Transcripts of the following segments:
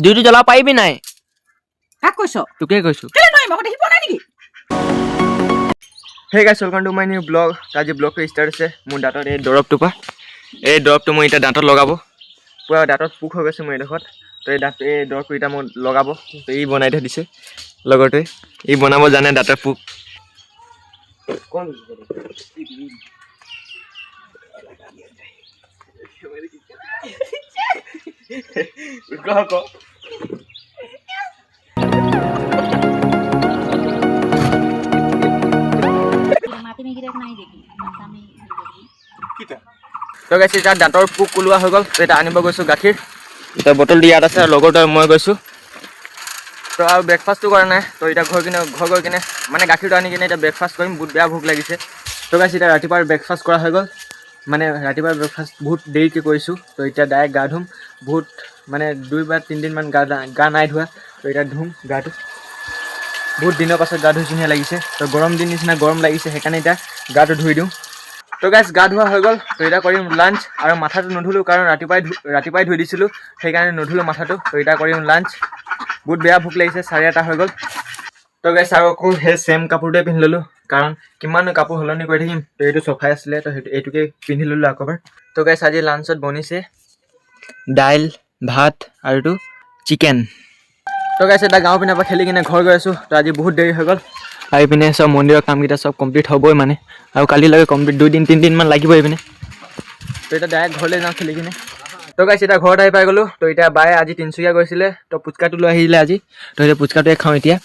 Duty জ্বলাব পাৰিবি নাই? কাক কৈছ? তোকে কৈছো। কেলে নোৱাৰিম আকৌ দেখিব নাই নেকি? হে গাইছ, welcome to my new blog. আজি ব্লগটো ষ্টাৰ্ট হৈছে মোৰ দাঁতত এই দৰৱটোৰ পৰা। এই দৰৱটো মই এতিয়া দাঁতত লগাব। পুৰা দাঁতত পোক হৈ গৈছে মোৰ এইডোখৰত। তো এই দৰৱটো এতিয়া মই লগাব। তো ই বনাই থৈ দিছে লগৰটোৱে। ই বনাব জানে দাঁতৰ পোক। তো গাইছ, এতিয়া দাঁতৰ পোক ওলোৱা হৈ গ'ল। তো এতিয়া আনিব গৈছোঁ গাখীৰ। তো বটল দি ইয়াত আছে, লগৰটোৱে মই গৈছোঁ। তো আৰু ব্ৰেকফাষ্টটো কৰা নাই। তো এতিয়া ঘৰ গৈ কিনে মানে গাখীৰটো আনি কিনে এতিয়া ব্ৰেকফাষ্ট কৰিম। বহুত বেয়া ভোক লাগিছে। তো গাইছ, এতিয়া ৰাতিপুৱাৰ ব্ৰেকফাষ্ট কৰা হৈ গ'ল। মানে ৰাতিপুৱাৰ ব্ৰেকফাষ্ট বহুত দেৰিকৈ কৰিছোঁ। তো এতিয়া ডাইৰেক্ট গা ধুম। বহুত মানে 2 বা 3 দিনমান গা নাই ধোৱা। তো এতিয়া ধুম গাটো। বহুত দিনৰ পাছত গা ধুইছোঁহে লাগিছে। তো গৰম দিন নিচিনা গৰম লাগিছে, সেইকাৰণে এতিয়া গাটো ধুই দিওঁ। তো গাইছ, গা ধোৱা হৈ গ'ল। তো এতিয়া কৰিম লাঞ্চ। আৰু মাথাটো নুধুলোঁ কাৰণ ৰাতিপুৱাই ধুই দিছিলোঁ, সেইকাৰণে নুধুলোঁ মাথাটো। তো এতিয়া কৰিম লাঞ্চ। বহুত বেয়া ভোক লাগিছে, 1:30 হৈ গ'ল। তো গাইছ, আৰু আকৌ সেই ছেম কাপোৰটোৱে পিন্ধি ল'লোঁ, কাৰণ কিমাননো কাপোৰ সলনি কৰি থাকিম। তো এইটো চফাই আছিলে, তো এইটোকে পিন্ধি ল'লোঁ আকৌ এবাৰ। তো গাইছ, আজি লাঞ্চত বনিছে দাইল, ভাত আৰু এইটো চিকেন। তো গাইছ, এতিয়া গাঁৱৰ পিনৰ পৰা খেলি কিনে ঘৰ গৈ আছোঁ। তো আজি বহুত দেৰি হৈ গ'ল। আহি পিনে চব মন্দিৰৰ কামকেইটা চব কমপ্লিট হ'বই মানে, আৰু কালিলৈকে কমপ্লিট 2 দিন 3 দিনমান লাগিব এইপিনে। তো এতিয়া ডাইৰেক্ট ঘৰলৈ যাওঁ খেলি কিনে। তো গাইছ, এতিয়া ঘৰত আহি পাই গ'লোঁ। তো এতিয়া বায়ে আজি তিনিচুকীয়া গৈছিলে, তো পুচকাটো লৈ আহিলে আজি। তো এতিয়া পুচকাটোৱে খাওঁ এতিয়া।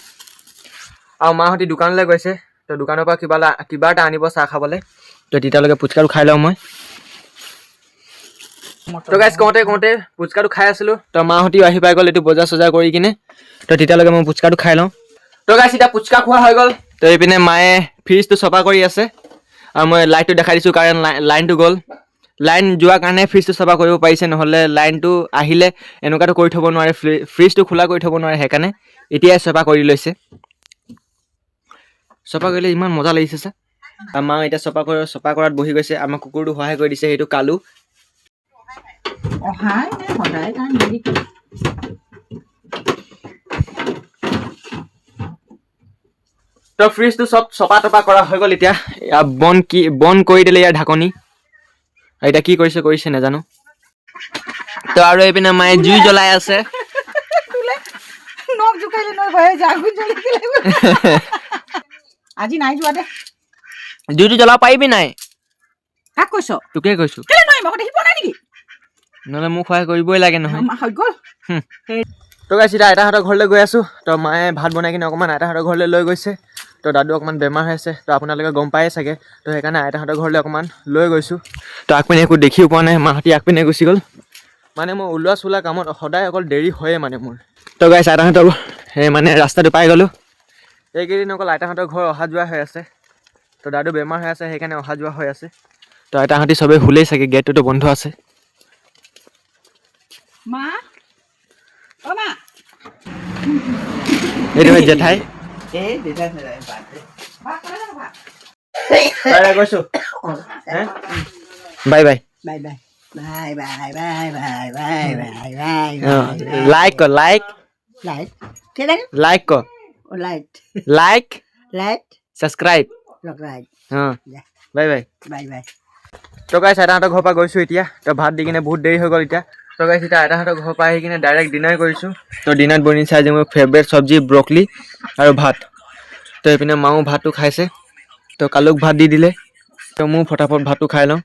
আৰু মাহঁতি দোকানলৈ গৈছে। তো দোকানৰ পৰা কিবা এটা আনিব চাহ খাবলৈ। তো তেতিয়ালৈকে পুচকাটো খাই লওঁ মই। তো গাইছ, কওঁতে পুচকাটো খাই আছিলোঁ। তো মাহঁতিও আহি পাই গ'ল এইটো বজাৰ চজাৰ কৰি কিনে। তো তেতিয়ালৈকে মই পুচকাটো খাই লওঁ। তো গাইছ, এতিয়া পুচকা খোৱা হৈ গ'ল। তো এইপিনে মায়ে ফ্ৰিজটো চফা কৰি আছে। আৰু মই লাইটটো দেখাই দিছোঁ কাৰণ লাইনটো গ'ল। লাইন যোৱাৰ কাৰণে ফ্ৰিজটো চফা কৰিব পাৰিছে, নহ'লে লাইনটো আহিলে এনেকুৱাটো কৰি থ'ব নোৱাৰে, ফ্ৰিজটো খোলা কৰি থ'ব নোৱাৰে। সেইকাৰণে এতিয়াই চফা কৰি লৈছে। চফা কৰিলে ইমান মজা লাগিছে চা। আৰু মা এতিয়া চফা কৰাত বহি গৈছে। আমাৰ কুকুৰটো সহায় কৰি দিছে, সেইটো কালু। তো ফ্ৰিজটো চব চফা তফা কৰা হৈ গ'ল। এতিয়া বন কৰি দিলে ইয়াৰ ঢাকনি। আৰু এতিয়া কি কৰিছে নাজানো। তো আৰু এইপিনে মায়ে জুই জ্বলাই আছে। আজি নাই যোৱা দে। ডিউটি জ্বলাব পাৰিবি নাই? কাক কৈছ? তোকে কৈছো। কেলে নোৱাৰিম আকৌ দেখিব নাই নেকি? নহ'লে মোক সহায় কৰিবই লাগে নহয়। হৈ গ'ল। তো গাইছ, এতিয়া আইতাহঁতৰ ঘৰলৈ গৈ আছোঁ। তো মায়ে ভাত বনাই কিনে অকণমান আইতাহঁতৰ ঘৰলৈ লৈ গৈছে। তো দাদু অকণমান বেমাৰ হৈ আছে। তো আপোনালোকে গম পায়ে চাগে। তো সেইকাৰণে আইতাহঁতৰ ঘৰলৈ অকণমান লৈ গৈছোঁ। তো আগপিনে একো দেখিও পোৱা নাই, মাহঁতি আগপিনে গুচি গ'ল। মানে মই ওলোৱা চোলা কামত সদায় অকল দেৰি হয়ে মানে মোৰ। তো গাইছ, আইতাহঁতৰ মানে ৰাস্তাটো পাই গ'লোঁ। এইকেইদিন অকল আইতাহঁতৰ ঘৰ অহা যোৱা হৈ আছে। তো দাদু বেমাৰ হৈ আছে, সেইকাৰণে অহা যোৱা হৈ আছে। তো আইতাহঁতি চবেই শুলেই চাগে, গেটটোতো বন্ধ আছে। মা, অ' মা। এইটো হয় জেঠাই। গৈছোঁ। Bye bye. লাইক কৰ, লাইক ছাবস্ক্ৰাইব। Bye bye. তো গাইছ, আইতাহঁতৰ ঘৰৰ পৰা গৈছোঁ এতিয়া। তো ভাত দি কিনে বহুত দেৰি হৈ গ'ল এতিয়া। তো গাইছ, এতিয়া আইতাহঁতৰ ঘৰৰ পৰা আহি কিনে ডাইৰেক্ট ডিনাৰ কৰিছোঁ। তো ডিনাৰত বনিছে আজি মোৰ ফেভৰেট চব্জি ব্ৰকলি আৰু ভাত। তো এইপিনে মাও ভাতটো খাইছে। তো কালুক ভাত দি দিলে। তো মোৰ ফটাফট ভাতটো খাই লওঁ।